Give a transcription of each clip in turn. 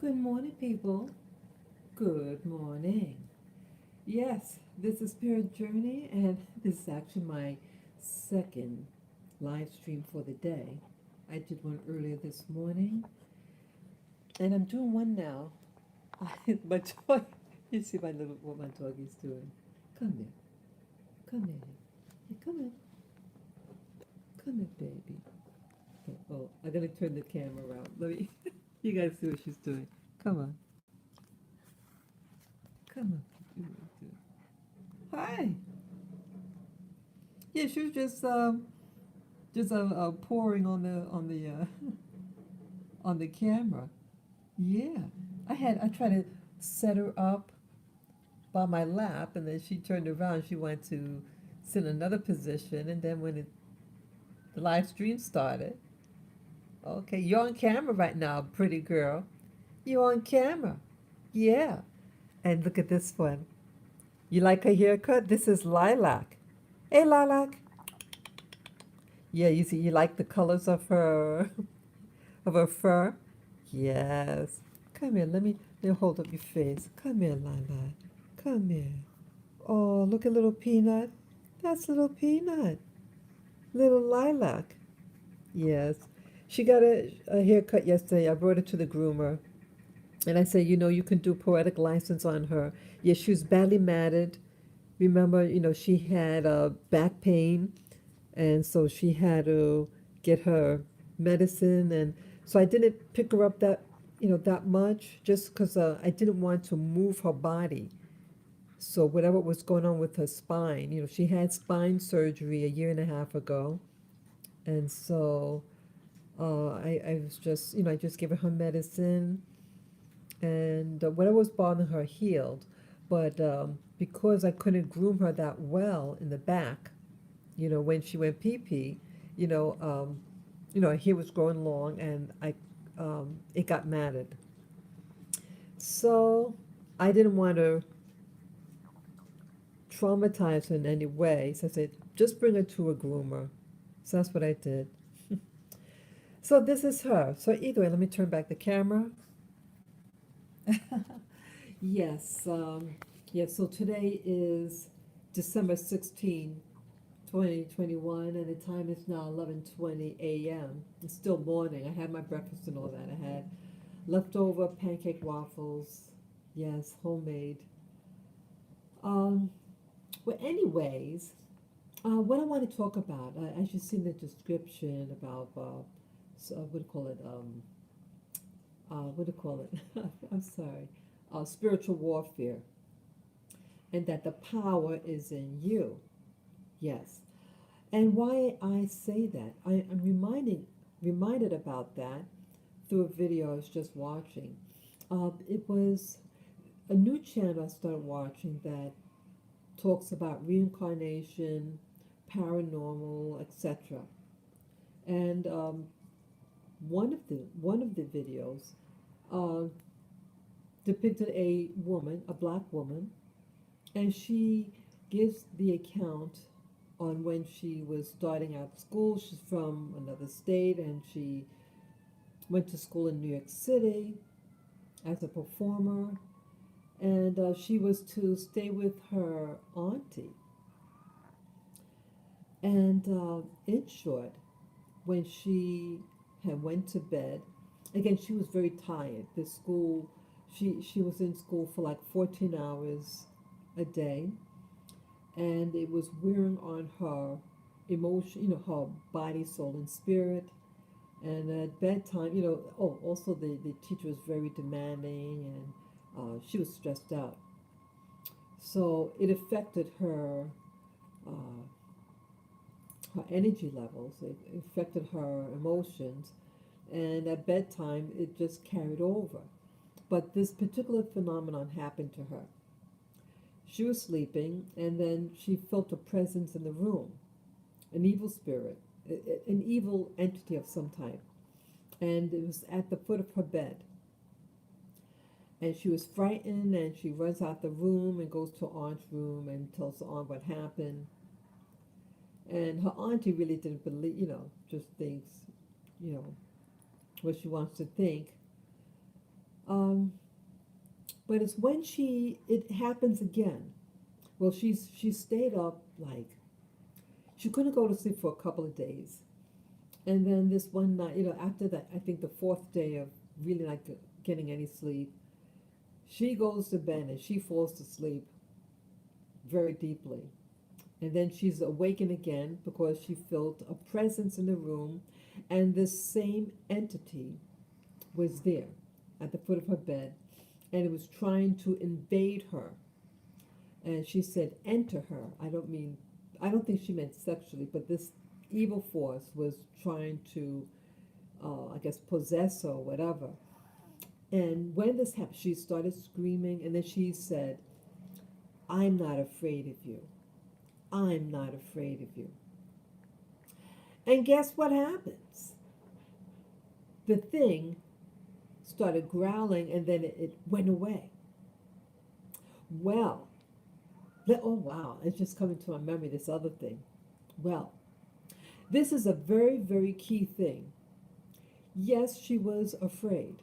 Good morning, people. Good morning. Yes, this is Spirit Journey, and this is actually my second live stream for the day. I did one earlier this morning, and I'm doing one now. My dog, you see what my dog is doing. Come here, come here, hey, come here, baby. Oh, I'm gonna turn the camera around. Let me. You guys see what she's doing. Come on, come on. Hi. Yeah, she was just pouring on the camera. Yeah, I tried to set her up by my lap, and then she turned around. She wanted to sit in another position, and then the live stream started, okay, you're on camera right now, pretty girl. You're on camera. Yeah, and look at this one. You like her haircut? This is Lilac. Hey, Lilac. Yeah, you see, you like the colors of her of her fur? Yes. Come here. Let me hold up your face. Come here, Lila. Come here. Oh, look at little Peanut. That's little Peanut. Little Lilac. Yes. She got a haircut yesterday. I brought her to the groomer. And I said, you can do poetic license on her. Yeah, she was badly matted. Remember, she had back pain. And so she had to get her medicine. And so I didn't pick her up that much just because I didn't want to move her body. So whatever was going on with her spine, she had spine surgery a year and a half ago. And so I was just, I just gave her medicine, and whatever was bothering her healed. But because I couldn't groom her that well in the back, when she went pee-pee, you know, um, her hair was growing long, and it got matted. So I didn't want to traumatize her in any way. So I said, just bring her to a groomer. So that's what I did. So this is her. So either way, let me turn back the camera. Yes, yes, so today is December 16, 2021, and the time is now 11:20 a.m. It's still morning. I had my breakfast and all that. I had leftover pancake waffles. Yes, homemade. Um, well, anyways, what I want to talk about, as you see in the description about, what do you call it? What do you call it? I'm sorry. Spiritual warfare, and that the power is in you. Yes. And why I say that, I'm reminded about that through a video I was just watching. It was a new channel I started watching that talks about reincarnation, paranormal, etc. And one of the videos uh, depicted a woman, a black woman, and she gives the account on when she was starting out school. She's from another state, and she went to school in New York City as a performer, and she was to stay with her auntie. And in short, when she had went to bed, again, she was very tired. The school, she was in school for like 14 hours a day, and it was wearing on her emotion, her body, soul, and spirit. And at bedtime, also the teacher was very demanding, and she was stressed out. So it affected uh, her energy levels. It affected her emotions, and at bedtime, it just carried over. But this particular phenomenon happened to her. She was sleeping, and then she felt a presence in the room, an evil spirit, an evil entity of some type, and it was at the foot of her bed. And she was frightened, and she runs out the room and goes to her aunt's room and tells the aunt what happened. And her auntie really didn't believe, just thinks, you know, what she wants to think. Um, but it's when it happens again. Well, she stayed up like she couldn't go to sleep for a couple of days, and then this one night, after that, I think the fourth day of really not getting any sleep, she goes to bed and she falls to sleep very deeply. And then she's awakened again because she felt a presence in the room, and this same entity was there at the foot of her bed, and it was trying to invade her. And she said, enter her. I don't think she meant sexually, but this evil force was trying to, I guess, possess her or whatever. And when this happened, she started screaming, and then she said, I'm not afraid of you. I'm not afraid of you. And guess what happens? The thing started growling, and then it went away. Well, oh wow, it's just coming to my memory, this other thing. Well, this is a very, very key thing. Yes, she was afraid,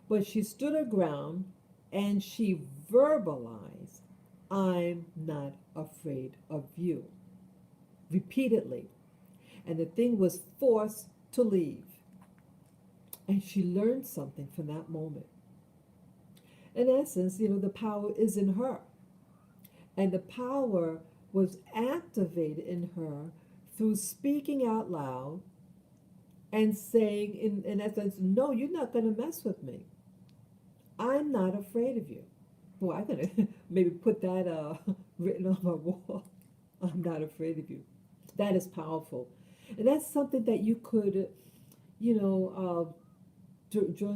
but she stood her ground and she verbalized, I'm not afraid of you, repeatedly. And the thing was forced to leave. And she learned something from that moment. In essence, the power is in her. And the power was activated in her through speaking out loud and saying, in essence, no, you're not going to mess with me. I'm not afraid of you. Boy, I'm going to maybe put that written on my wall. I'm not afraid of you. That is powerful. And that's something that you could, during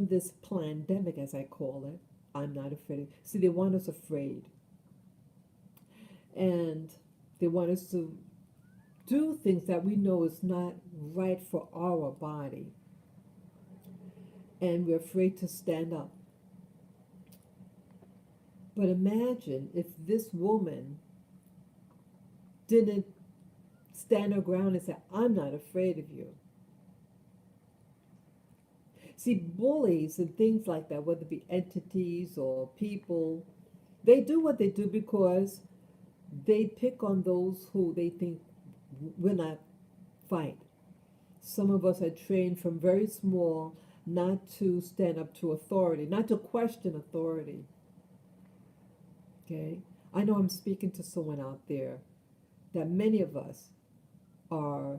this pandemic, as I call it, I'm not afraid. See, they want us afraid. And they want us to do things that we know is not right for our body. And we're afraid to stand up. But imagine if this woman didn't stand her ground and say, I'm not afraid of you. See, bullies and things like that, whether it be entities or people, they do what they do because they pick on those who they think will not fight. Some of us are trained from very small not to stand up to authority, not to question authority. Okay? I know I'm speaking to someone out there that many of us are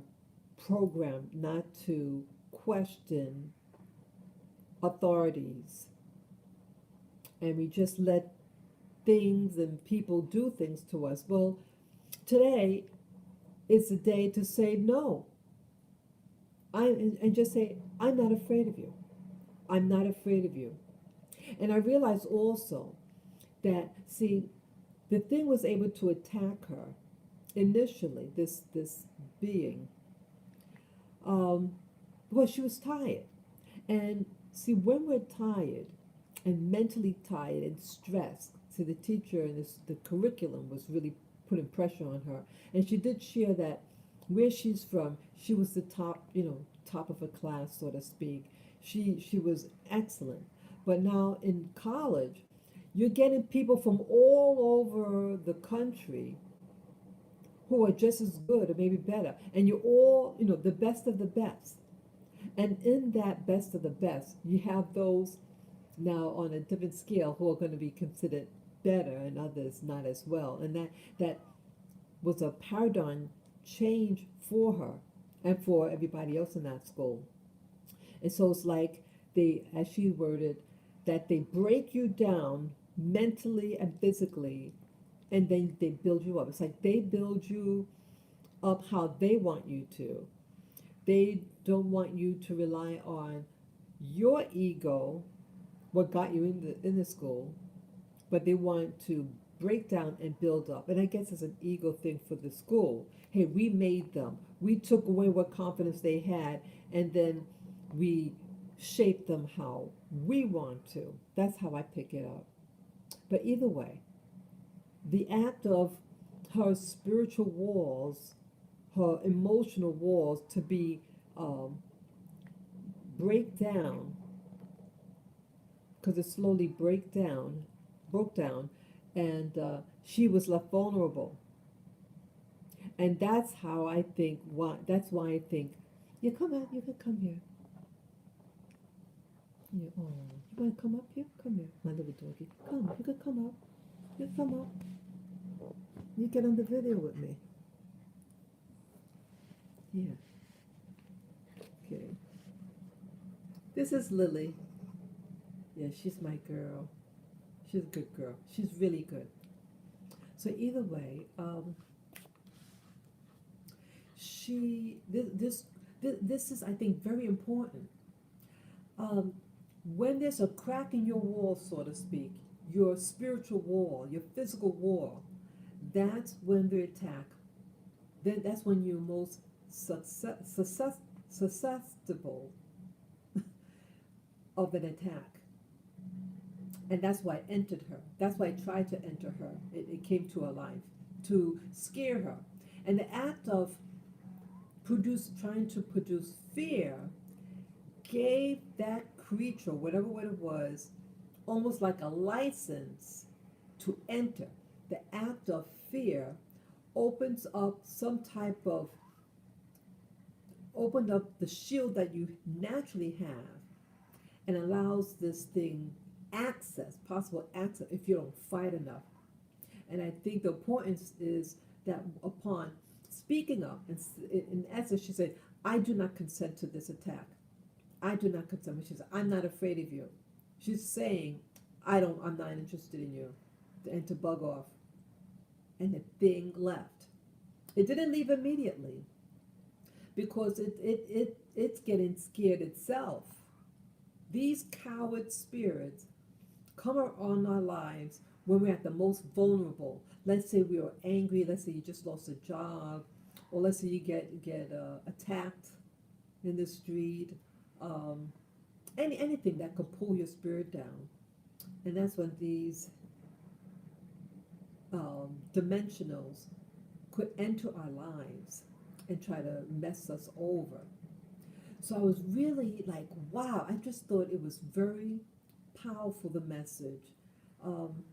programmed not to question authorities. And we just let things and people do things to us. Well, today is a day to say no. And just say, I'm not afraid of you. I'm not afraid of you. And I realized also that, see, the thing was able to attack her initially, this being, well, she was tired. And see, when we're tired and mentally tired and stressed, see, the teacher and the curriculum was really putting pressure on her. And she did share that where she's from, she was the top, top of her class, so to speak. She was excellent. But now in college, you're getting people from all over the country who are just as good or maybe better. And you're all, the best of the best. And in that best of the best, you have those now on a different scale who are going to be considered better and others not as well. And that was a paradigm change for her and for everybody else in that school. And so it's like they, as she worded, that they break you down mentally and physically, and then they build you up. It's like they build you up how they want you to. They don't want you to rely on your ego, what got you in the school, but they want to break down and build up. And I guess it's an ego thing for the school. Hey, we made them. We took away what confidence they had, and then we shaped them how we want to. That's how I pick it up. But either way, the act of her spiritual walls, her emotional walls to be break down because it slowly broke down, and she was left vulnerable. And that's how I think. Why? That's why I think. Yeah, come out. You can come here. Yeah. Oh, you want to come up here? Come here, my little doggy. Come. You can come up. You come up. You get on the video with me. Yeah. Okay. This is Lily. Yeah, she's my girl. She's a good girl. She's really good. So either way, she this is, I think, very important. Um, when there's a crack in your wall, so to speak, your spiritual wall, your physical wall, that's when the attack. Then that's when you're most susceptible of an attack. And that's why I entered her. That's why I tried to enter her. It came to her life to scare her. And the act of trying to produce fear gave that creature, whatever what it was, almost like a license to enter. The act of fear opens up some type of, opened up the shield that you naturally have, and allows this thing access, possible access, if you don't fight enough. And I think the importance is that upon speaking up, in essence, she said, I do not consent to this attack. I do not consent. She said, I'm not afraid of you. She's saying, I'm not interested in you, and to bug off. And the thing left. It didn't leave immediately because it's getting scared itself. These coward spirits come on our lives when we're at the most vulnerable. Let's say we are angry. Let's say you just lost a job, or let's say you get attacked in the street. Anything that could pull your spirit down, and that's when these dimensionals could enter our lives and try to mess us over. So I was really like, wow, I just thought it was very powerful, the message. Um,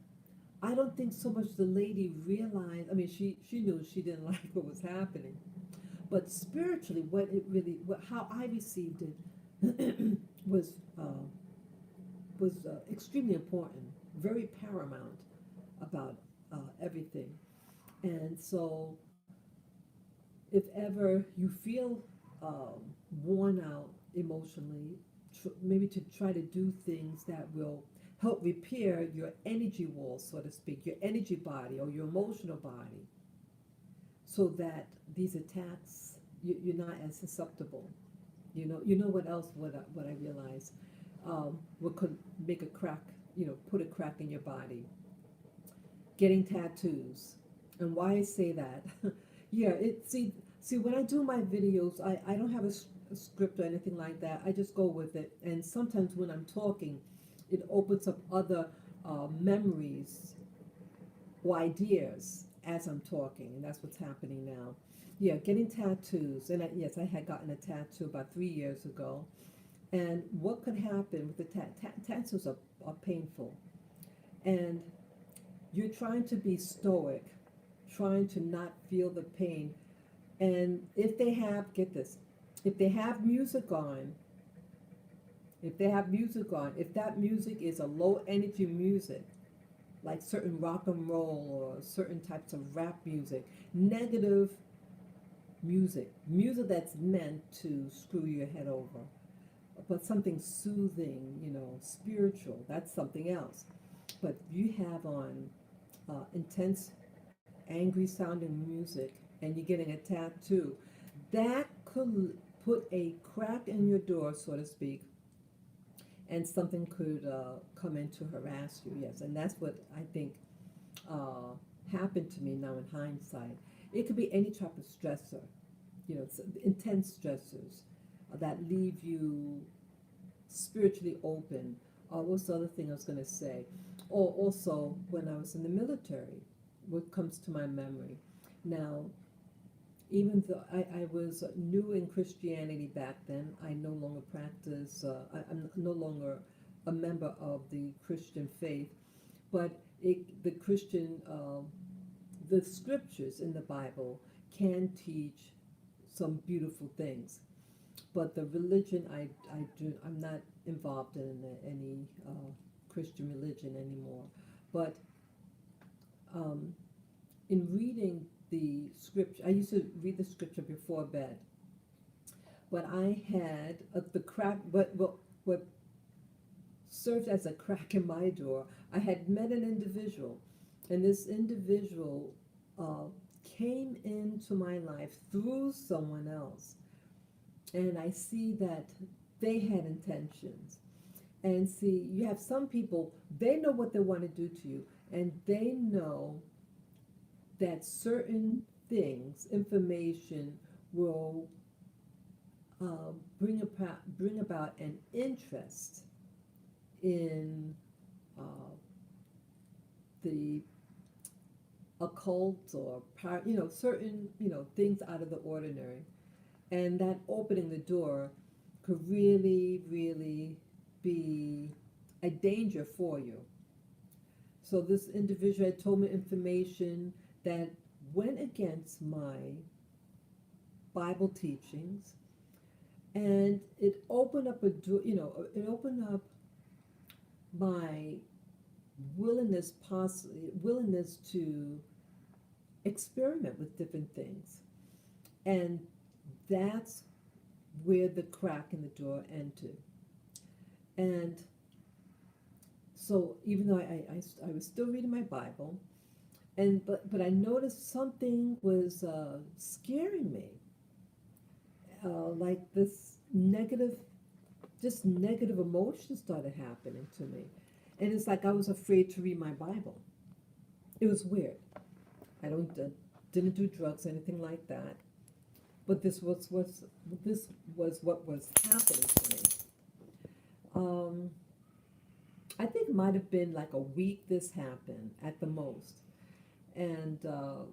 I don't think so much the lady realized, I mean, she knew she didn't like what was happening, but spiritually, how I received it was extremely important, very paramount about everything. And so if ever you feel worn out emotionally, maybe to try to do things that will help repair your energy wall, so to speak, your energy body or your emotional body, so that these attacks, you're not as susceptible. You know what else? What I realized, what could make a crack, put a crack in your body. Getting tattoos, and why I say that, yeah. See when I do my videos, I don't have a script or anything like that. I just go with it, and sometimes when I'm talking, it opens up other memories or ideas as I'm talking, and that's what's happening now. Yeah, getting tattoos, and yes, I had gotten a tattoo about 3 years ago. And what could happen with the tattoos are painful, and you're trying to be stoic, trying to not feel the pain. And if they have, get this, if they have music on, if that music is a low energy music, like certain rock and roll or certain types of rap music, negative music that's meant to screw your head over, but something soothing, spiritual, that's something else. But you have on intense, angry sounding music, and you're getting a tattoo, that could put a crack in your door, so to speak, and something could come in to harass you. Yes, and that's what I think happened to me now in hindsight. It could be any type of stressor, intense stressors that leave you spiritually open. What's the other thing I was going to say? Or also, when I was in the military, what comes to my memory now, even though I was new in Christianity back then, I no longer practice, I'm no longer a member of the Christian faith, but the Christian, the scriptures in the Bible can teach some beautiful things. But the religion, I'm not involved in any Christian religion anymore. But um, in reading the scripture, I used to read the scripture before bed. But I had the crack. What served as a crack in my door, I had met an individual, and this individual uh, came into my life through someone else. And I see that they had intentions. And see, you have some people, they know what they want to do to you, and they know that certain things, information, will bring about an interest in uh, the occult or certain things out of the ordinary, and that opening the door could really, really be a danger for you. So this individual had told me information that went against my Bible teachings, and it opened up a door. It opened up my willingness to experiment with different things, and that's where the crack in the door entered. And so even though I was still reading my Bible, but I noticed something was scaring me, like this negative emotions started happening to me, and it's like I was afraid to read my Bible. It was weird. I didn't do drugs or anything like that, but this was what was happening to me. Um, I think it might have been like a week this happened at the most. And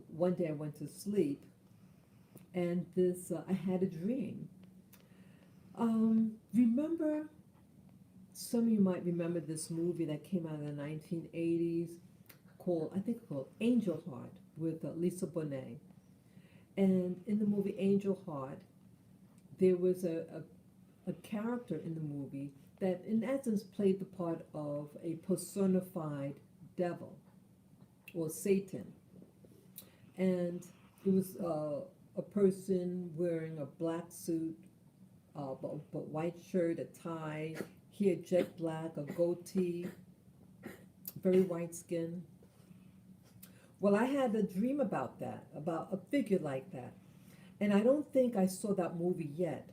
one day I went to sleep, and I had a dream. Remember, some of you might remember this movie that came out in the 1980s called Angel Heart with Lisa Bonet. And in the movie Angel Heart, there was a character in the movie that in essence played the part of a personified devil or Satan. And it was a person wearing a black suit, but white shirt, a tie, hair jet black, a goatee, very white skin. Well, I had a dream about that, about a figure like that. And I don't think I saw that movie yet,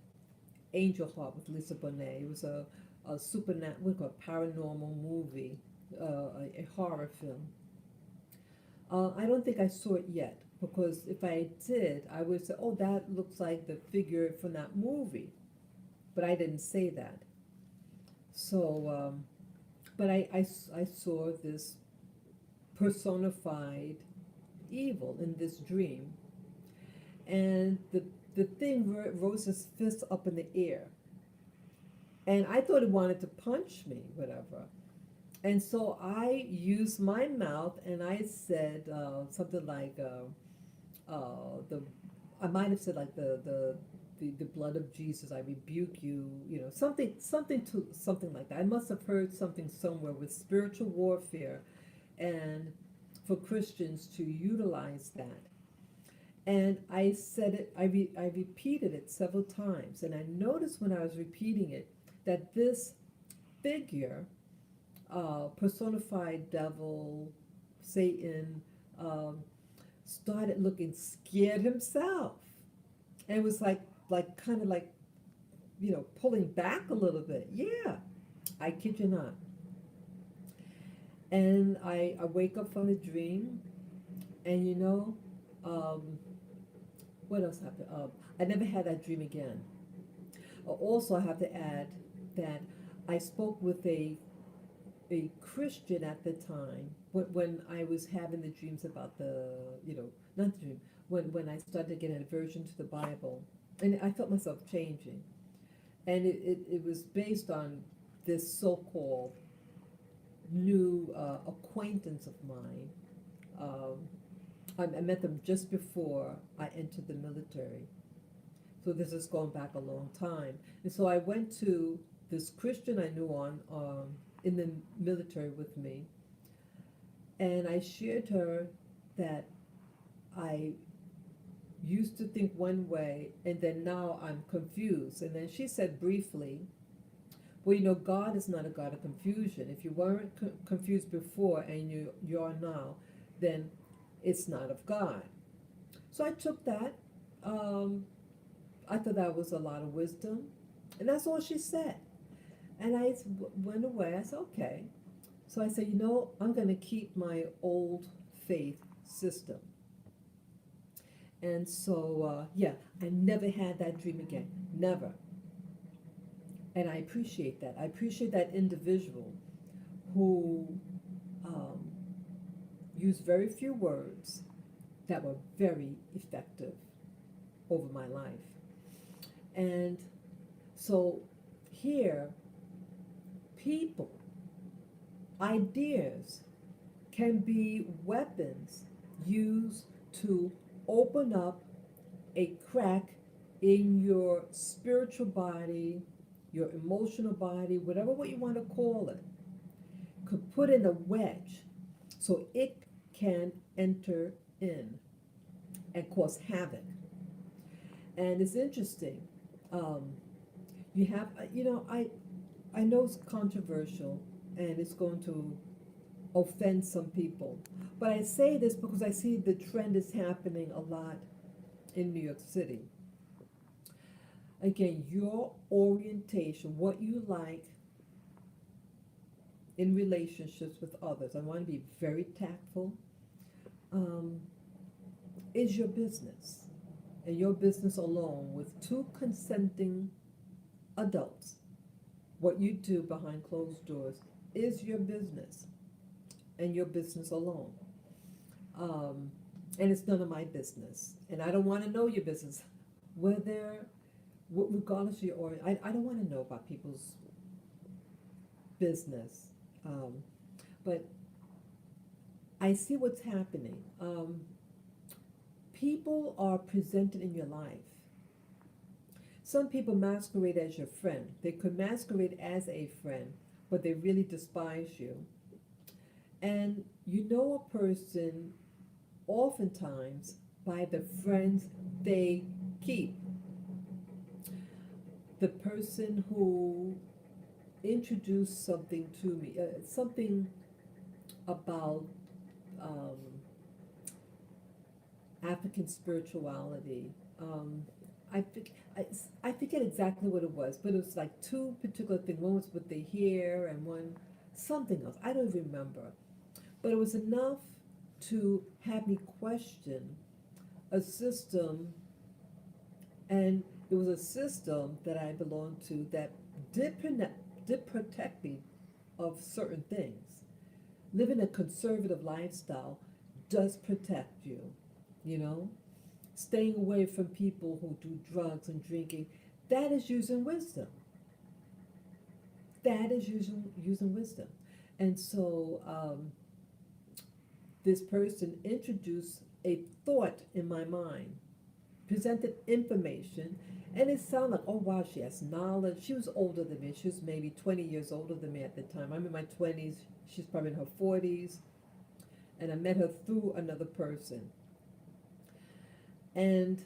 Angel Heart with Lisa Bonet. It was a supernatural, paranormal movie, a horror film. I don't think I saw it yet, because if I did, I would say, oh, that looks like the figure from that movie. But I didn't say that. So, but I saw this personified evil in this dream. And the thing rose its fist up in the air. And I thought it wanted to punch me, whatever. And so I used my mouth and I said something like, the I might have said like the blood of Jesus, I rebuke you, something like that. I must have heard something somewhere with spiritual warfare, and for Christians to utilize that. And I said it, I repeated it several times, and I noticed when I was repeating it that this figure, personified devil, Satan, started looking scared himself. And it was kind of like, pulling back a little bit. Yeah, I kid you not. And I wake up from the dream, and um, what else happened? I never had that dream again. Also, I have to add that I spoke with a Christian at the time when I was having the dreams about not the dream, when I started to get an aversion to the Bible, and I felt myself changing, and it was based on this so-called new acquaintance of mine. Um, I met them just before I entered the military. So this is going back a long time. And so I went to this Christian I knew on in the military with me, and I shared her that I used to think one way, and then now I'm confused. And then she said briefly, well, you know, God is not a God of confusion. If you weren't confused before and you are now, then it's not of God. So I took that. I thought that was a lot of wisdom, and that's all she said. And I went away. I said, okay. So I said, you know, I'm going to keep my old faith system. And so, yeah, I never had that dream again. Never. And I appreciate that. I appreciate that individual who um, used very few words that were very effective over my life. And so here, people, ideas can be weapons used to open up a crack in your spiritual body, your emotional body, whatever what you want to call it, could put in a wedge so it can enter in and cause havoc. And it's interesting. You have, I know it's controversial and it's going to offend some people, but I say this because I see the trend is happening a lot in New York City. Again, your orientation, what you like in relationships with others, I want to be very tactful, um, is your business. And your business alone with two consenting adults. What you do behind closed doors is your business and your business alone. Um, and it's none of my business. And I don't want to know your business. Whether, regardless of your origin, I don't want to know about people's business. But I see what's happening. People are presented in your life. Some people masquerade as your friend. They could masquerade as a friend, but they really despise you. And you know a person oftentimes by the friends they keep. The person who introduced something to me, something about um, African spirituality. I, I forget exactly what it was, but it was like two particular things. One was with the hair and one something else. I don't remember. But it was enough to have me question a system, and it was a system that I belonged to that did protect me of certain things. Living a conservative lifestyle does protect you, you know? Staying away from people who do drugs and drinking, that is using wisdom. That is using wisdom. And so this person introduced a thought in my mind, presented information, and it sounded like, oh wow, she has knowledge. She was older than me. She was maybe 20 years older than me at the time. I'm in my 20s. She's probably in her 40s. And I met her through another person. And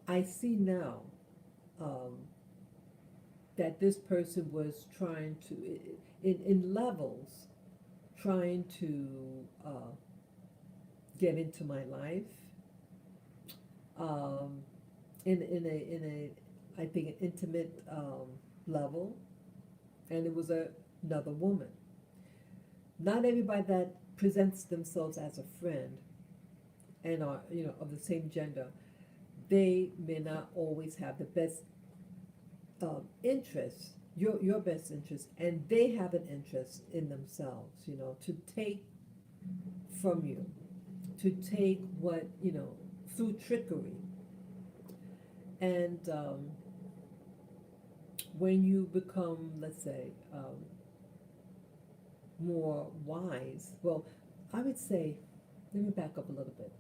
I see now that this person was trying to, in levels, trying to get into my life in a I think an intimate level, and it was another woman. Not everybody that presents themselves as a friend and are of the same gender, they may not always have the best interests, your best interest, and they have an interest in themselves, to take from you, to take what, through trickery. And when you become, let's say, more wise, well, I would say, let me back up a little bit.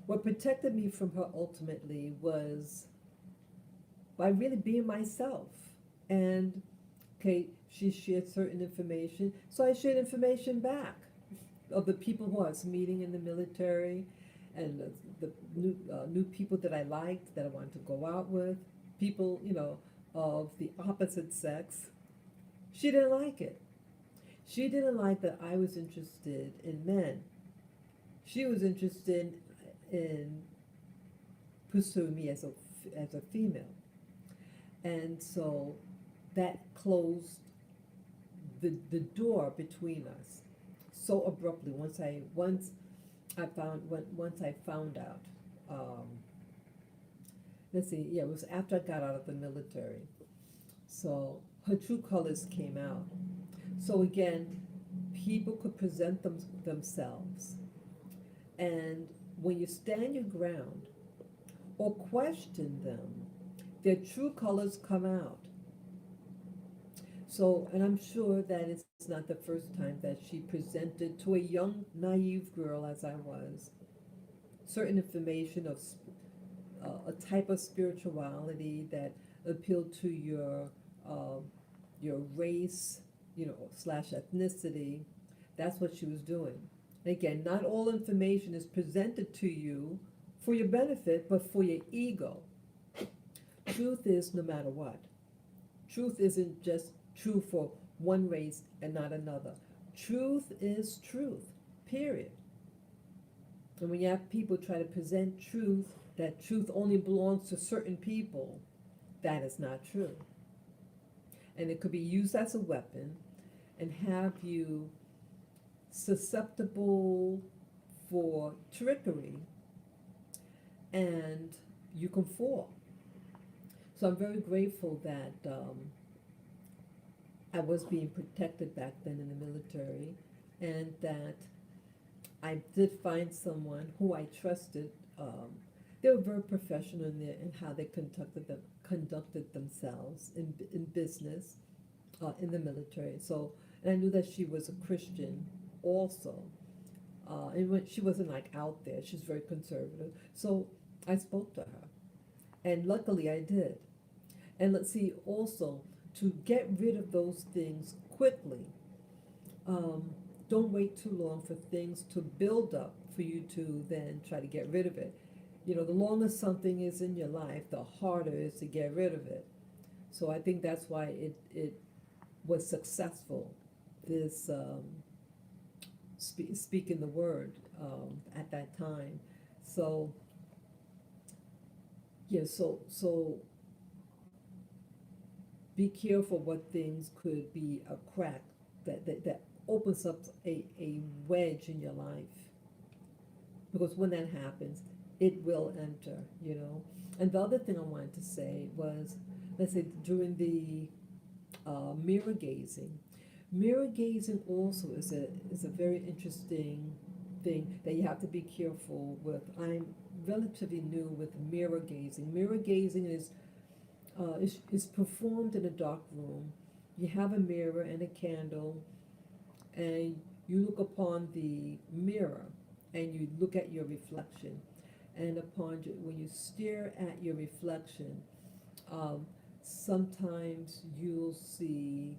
What protected me from her ultimately was by really being myself. And, okay, she shared certain information, so I shared information back of the people who I was meeting in the military and the new people that I liked, that I wanted to go out with, people, of the opposite sex. She didn't like it. She didn't like that I was interested in men. She was interested in pursuing me as a female. And so that closed the door between us so abruptly once I found out. Um, let's see, yeah, it was after I got out of the military. So her true colors came out. So again, people could present themselves, and when you stand your ground or question them, their true colors come out. So, and I'm sure that it's not the first time that she presented to a young, naive girl, as I was, certain information of a type of spirituality that appealed to uh, your race, slash ethnicity. That's what she was doing. And again, not all information is presented to you for your benefit, but for your ego. Truth is no matter what. Truth isn't just true for one race and not another. Truth is truth, period. And when you have people try to present truth, that truth only belongs to certain people, that is not true. And it could be used as a weapon and have you susceptible for trickery, and you can fall. So I'm very grateful that I was being protected back then in the military, and that I did find someone who I trusted. They were very professional in how they conducted themselves in business, in the military. So, and I knew that she was a Christian also, and when she wasn't like out there, she's very conservative. So I spoke to her, and luckily I did. And let's see, also to get rid of those things quickly. Don't wait too long for things to build up for you to then try to get rid of it. The longer something is in your life, the harder it is to get rid of it. So I think that's why it was successful, this speaking the word at that time. So, yeah, so be careful what things could be a crack that opens up a wedge in your life. Because when that happens, it will enter. And the other thing I wanted to say was, let's say during the mirror gazing. Mirror gazing also is a very interesting thing that you have to be careful with. I'm relatively new with mirror gazing. Mirror gazing is performed in a dark room. You have a mirror and a candle, and you look upon the mirror, and you look at your reflection. And when you stare at your reflection, sometimes you'll see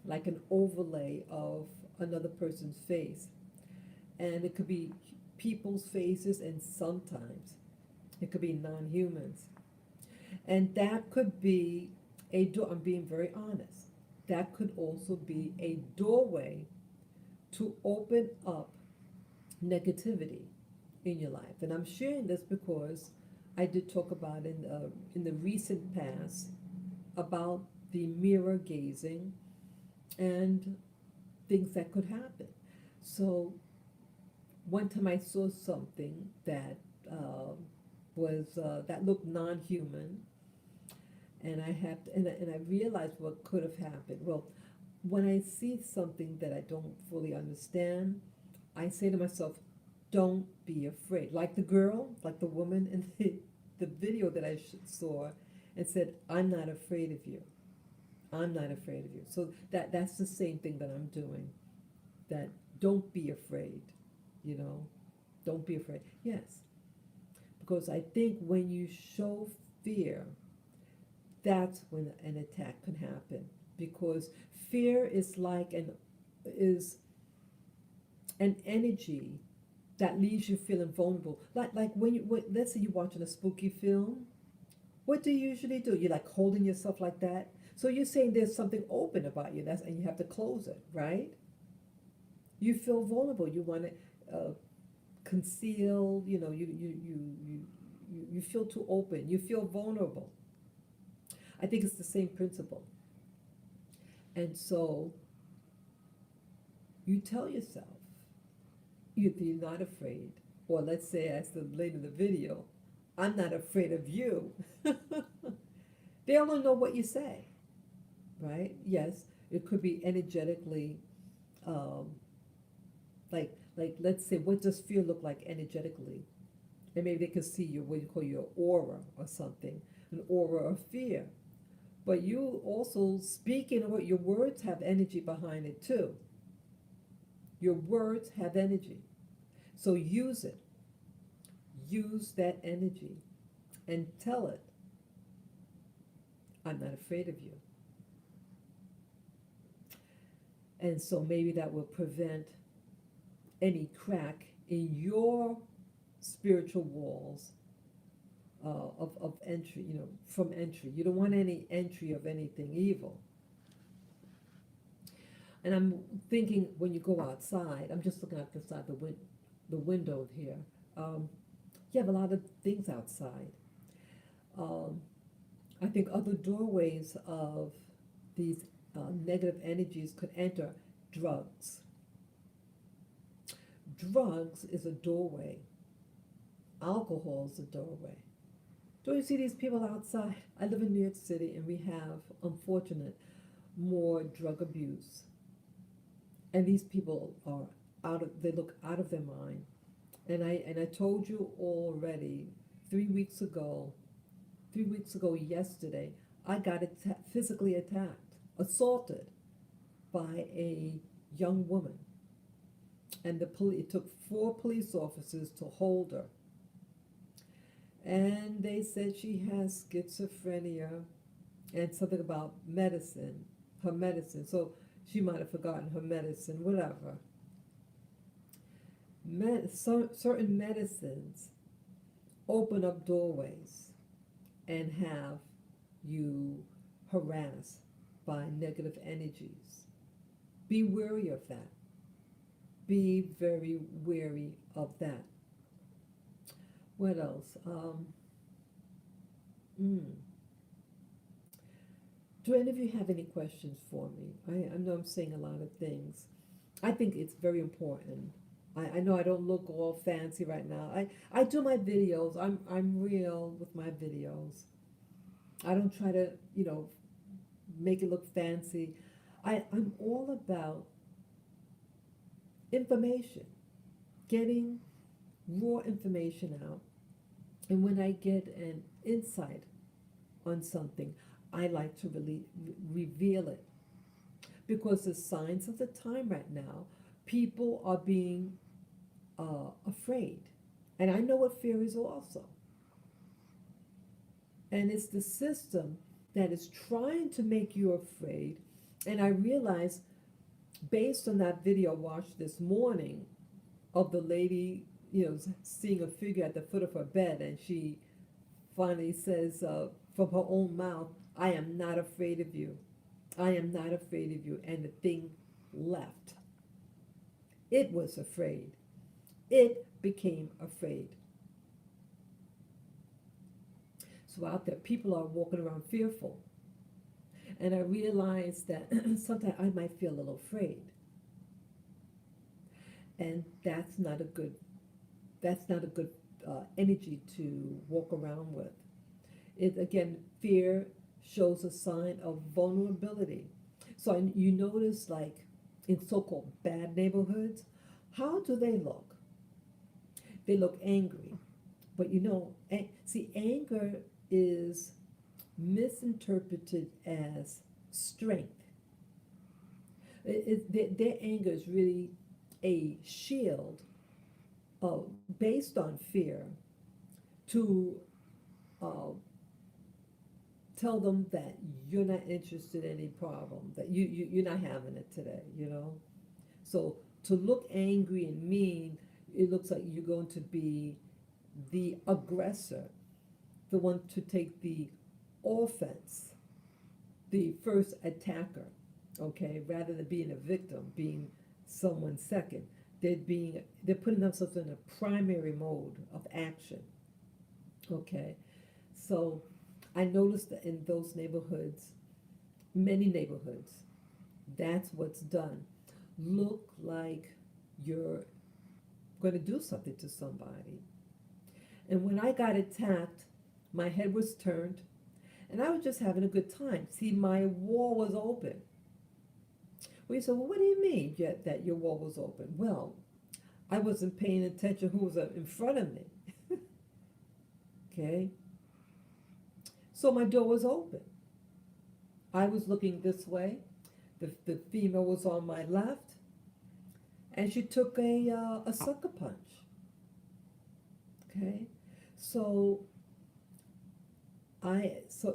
like an overlay of another person's face. And it could be people's faces, and sometimes it could be non-humans. And that could be a door, I'm being very honest, that could also be a doorway to open up negativity in your life. And I'm sharing this because I did talk about in the recent past about the mirror gazing and things that could happen. So one time I saw something that that looked non-human, and I realized what could have happened. Well, when I see something that I don't fully understand, I say to myself, don't be afraid. Like like the woman in the video that I saw, and said, I'm not afraid of you. I'm not afraid of you. So that's the same thing that I'm doing. That don't be afraid, you know. Don't be afraid. Yes, because I think when you show fear, that's when an attack can happen. Because fear is an energy that leaves you feeling vulnerable. Like let's say you're watching a spooky film. What do you usually do? You're like holding yourself like that. So you're saying there's something open about you, and you have to close it, right? You feel vulnerable. You want to conceal. You feel too open. You feel vulnerable. I think it's the same principle. And so you tell yourself you're not afraid, or let's say as the lady in the video, I'm not afraid of you. They only know what you say, right? Yes, it could be energetically, um, like let's say, what does fear look like energetically? And maybe they could see your what you call your aura or something, an aura of fear. But you also speaking of what your words have energy behind it too. Your words have energy. So use it. Use that energy and tell it, I'm not afraid of you. And so maybe that will prevent any crack in your spiritual walls of entry, from entry. You don't want any entry of anything evil. And I'm thinking when you go outside, I'm just looking outside the window here. Um, you have a lot of things outside. Um, I think other doorways of these negative energies could enter. Drugs. Drugs is a doorway. Alcohol is a doorway. Don't you see these people outside? I live in New York City and we have, unfortunate, more drug abuse. And these people are they look out of their mind. And I told you already 3 weeks ago, 3 weeks ago yesterday, I got physically attacked, assaulted by a young woman. And it took 4 police officers to hold her. And they said she has schizophrenia and something about medicine, her medicine. So she might have forgotten her medicine, whatever. Certain medicines open up doorways and have you harassed by negative energies. Be wary of that. Be very wary of that. What else? Do any of you have any questions for me? I know I'm saying a lot of things. I think it's very important. I know I don't look all fancy right now. I do my videos. I'm real with my videos. I don't try to, make it look fancy. I'm all about information, getting raw information out. And when I get an insight on something, I like to really reveal it. Because the signs of the time right now, people are being afraid. And I know what fear is also. And it's the system that is trying to make you afraid. And I realize, based on that video I watched this morning of the lady, seeing a figure at the foot of her bed, and she finally says from her own mouth, I am not afraid of you. I am not afraid of you. And the thing left. It was afraid. It became afraid. So out there, people are walking around fearful. And I realized that sometimes I might feel a little afraid. And that's not a good energy to walk around with. Again, fear shows a sign of vulnerability. So you notice, like in so-called bad neighborhoods, how do they look? They look angry. But see, anger is misinterpreted as strength. Their anger is really a shield based on fear to uh, tell them that you're not interested in any problem, that you're not having it today, you know? So to look angry and mean, it looks like you're going to be the aggressor, the one to take the offense, the first attacker, okay, rather than being a victim, being someone second. They're putting themselves in a primary mode of action, okay? So I noticed that in those neighborhoods, many neighborhoods, that's what's done. Look like you're going to do something to somebody. And when I got attacked, my head was turned, and I was just having a good time. See, my wall was open. Well, you said, well, what do you mean that your wall was open? Well, I wasn't paying attention who was in front of me. Okay? So my door was open. I was looking this way. The female was on my left, and she took a sucker punch. Okay? So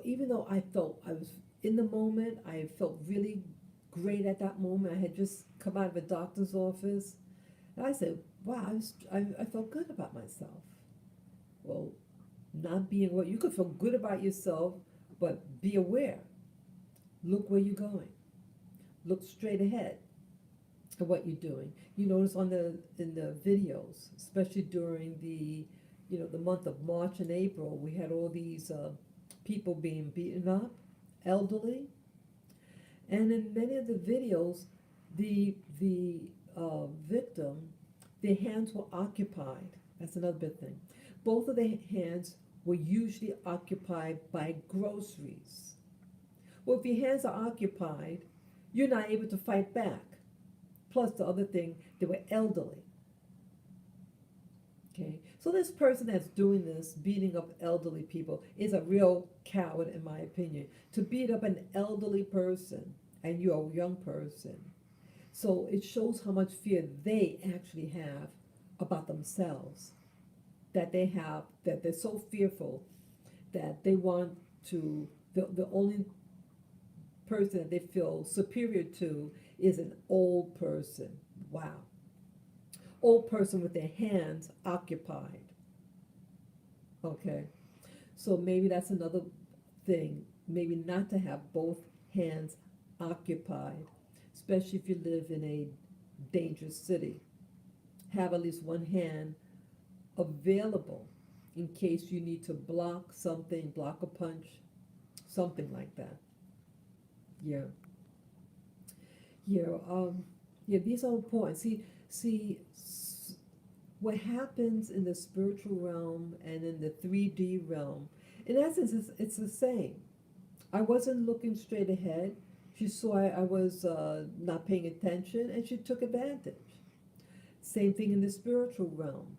even though I felt I was in the moment, I felt really great at that moment. I had just come out of a doctor's office, and I said, "Wow, I felt good about myself." Well, not being what you could feel good about yourself, but be aware. Look where you're going. Look straight ahead at what you're doing. You notice in the videos, especially during the month of March and April, we had all these people being beaten up, elderly, and in many of the videos, the victim, their hands were occupied. That's another big thing. Both of their hands were usually occupied by groceries. Well, if your hands are occupied, you're not able to fight back. Plus the other thing, they were elderly. Okay, so this person that's doing this, beating up elderly people, is a real coward, in my opinion. To beat up an elderly person, and you're a young person. So it shows how much fear they actually have about themselves. That they're so fearful that they want to, the only person that they feel superior to is an old person. Wow. Old person with their hands occupied. Okay, so maybe that's another thing, maybe not to have both hands occupied, especially if you live in a dangerous city. Have at least one hand available in case you need to block something, block a punch, something like that. Yeah. Yeah, yeah, these are important. What happens in the spiritual realm and in the 3D realm, in essence, it's the same. I wasn't looking straight ahead. She saw I was not paying attention, and she took advantage. Same thing in the spiritual realm.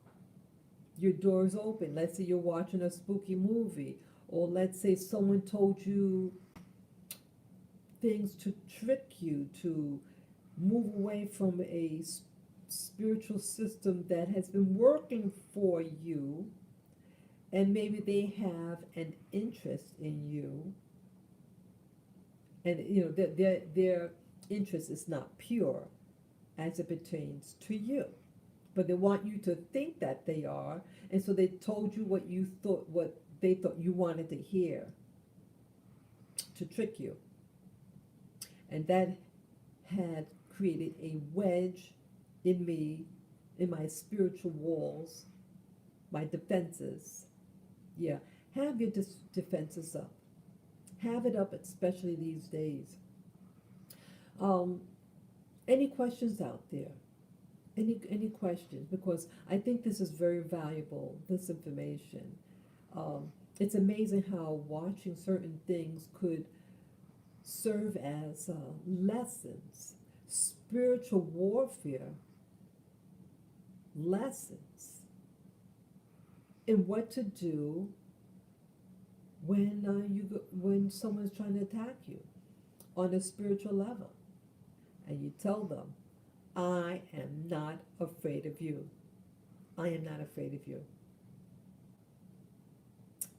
Your door is open. Let's say you're watching a spooky movie, or let's say someone told you things to trick you to move away from a spiritual system that has been working for you, and maybe they have an interest in you, and their interest is not pure as it pertains to you, but they want you to think that they are, and so they told you what they thought you wanted to hear to trick you, and that had created a wedge in me, in my spiritual walls, my defenses. Yeah, have your defenses up. Have it up, especially these days. Um, any questions out there? Any questions? Because I think this is very valuable, this information. It's amazing how watching certain things could serve as lessons, spiritual warfare lessons in what to do when someone's trying to attack you. on a spiritual level. And you tell them, I am not afraid of you. I am not afraid of you.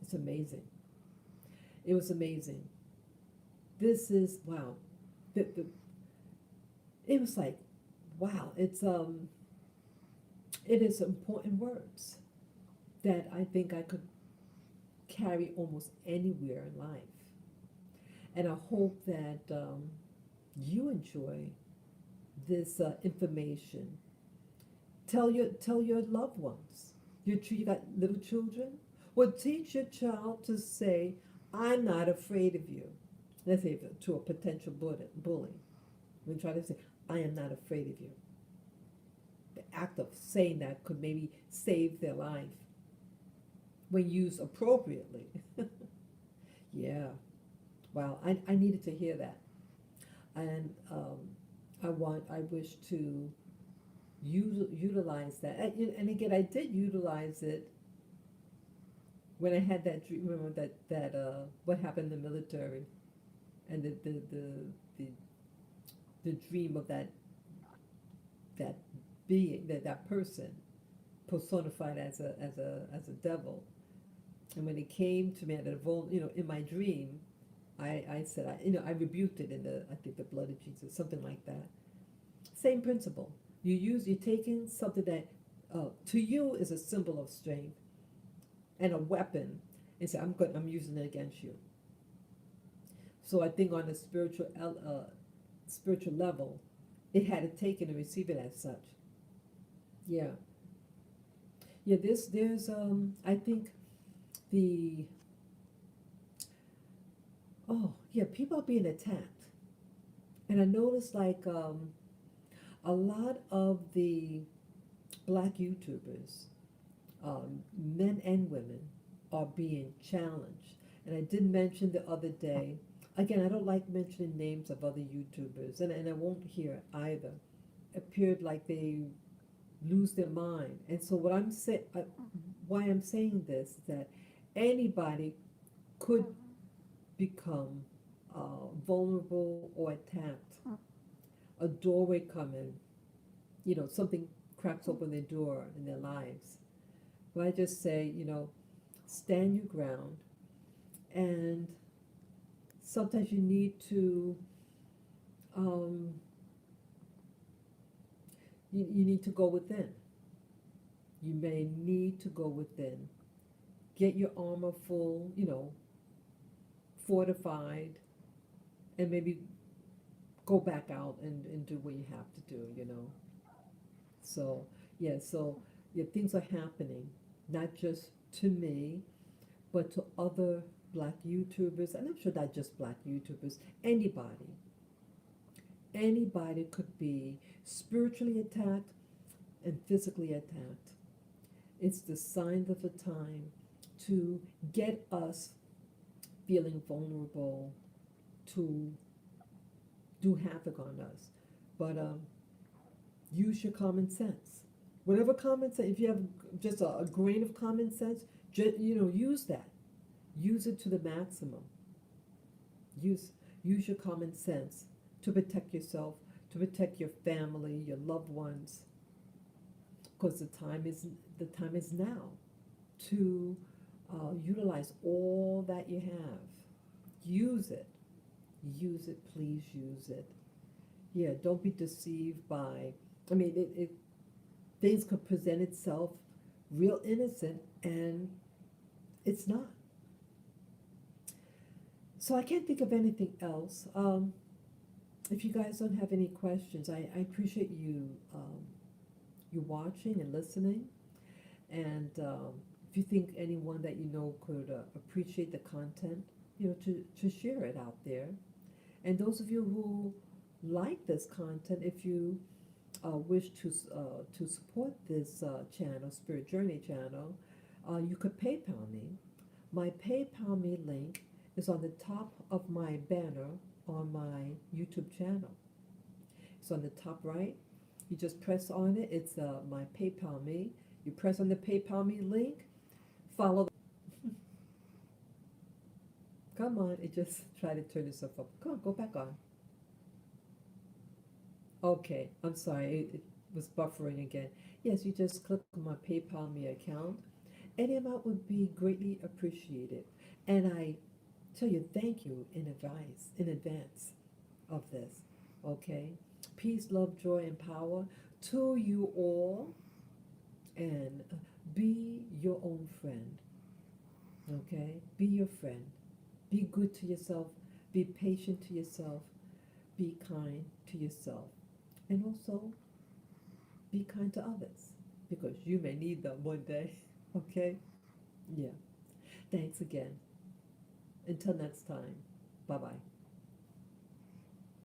It's amazing. It was amazing. This is, wow. It was like, wow, it is important words that I think I could carry almost anywhere in life. And I hope that you enjoy this information. Tell your loved ones. You got little children. Well, teach your child to say, "I'm not afraid of you." Let's say to a potential bully. We try to say, "I am not afraid of you." The act of saying that could maybe save their life when used appropriately. Yeah. Wow. I needed to hear that, and I wish to utilize that. And again, I did utilize it when I had that dream. Remember that what happened in the military, and the the dream of that being, that person personified as a devil. And when it came to me at in my dream, I said, I rebuked it in I think the blood of Jesus, something like that. Same principle. You're taking something that to you is a symbol of strength and a weapon, and say, I'm using it against you. So I think on a spiritual level, it had to take it and receive it as such. Yeah, yeah. There's I think the oh yeah, people are being attacked, and I noticed like a lot of the black YouTubers, men and women, are being challenged. And I did mention the other day, again, I don't like mentioning names of other YouTubers, and I won't here either. Appeared like they lose their mind. And so what I'm saying, why I'm saying this is that anybody could become vulnerable or attacked. A doorway coming, something cracks open their door in their lives. But I just say, stand your ground, and sometimes you need to, um, you need to go within. You may need to go within. Get your armor full, fortified, and maybe go back out and do what you have to do. So, yeah, things are happening, not just to me, but to other black YouTubers, and I'm sure not just black YouTubers, anybody. Anybody could be spiritually attacked and physically attacked. It's the sign of the time to get us feeling vulnerable, to do havoc on us. But use your common sense. Whatever common sense, if you have just a grain of common sense, use that. Use it to the maximum. Use your common sense to protect yourself, to protect your family, your loved ones, because the time is now to utilize all that you have. Use it. Use it. Please use it. Yeah. Don't be deceived by. I mean, things could present itself real innocent, and it's not. So I can't think of anything else. If you guys don't have any questions, I appreciate you watching and listening. And if you think anyone that you know could appreciate the content, to share it out there. And those of you who like this content, if you wish to support this channel, Spirit Journey channel, you could PayPal me. My PayPal me link is on the top of my banner on my YouTube channel. It's on the top right. You just press on it. It's my PayPal me. You press on the PayPal me link. Follow. Come on, it just try to turn itself up. Come on, go back on. Okay, I'm sorry, it was buffering again. Yes, you just click on my PayPal me account. Any amount would be greatly appreciated. And I tell you thank you in advance of this. Okay? Peace, love, joy, and power to you all, and be your own friend. Okay? Be your friend. Be good to yourself. Be patient to yourself. Be kind to yourself. And also be kind to others because you may need them one day. Okay? Yeah. Thanks again. Until next time. Bye bye.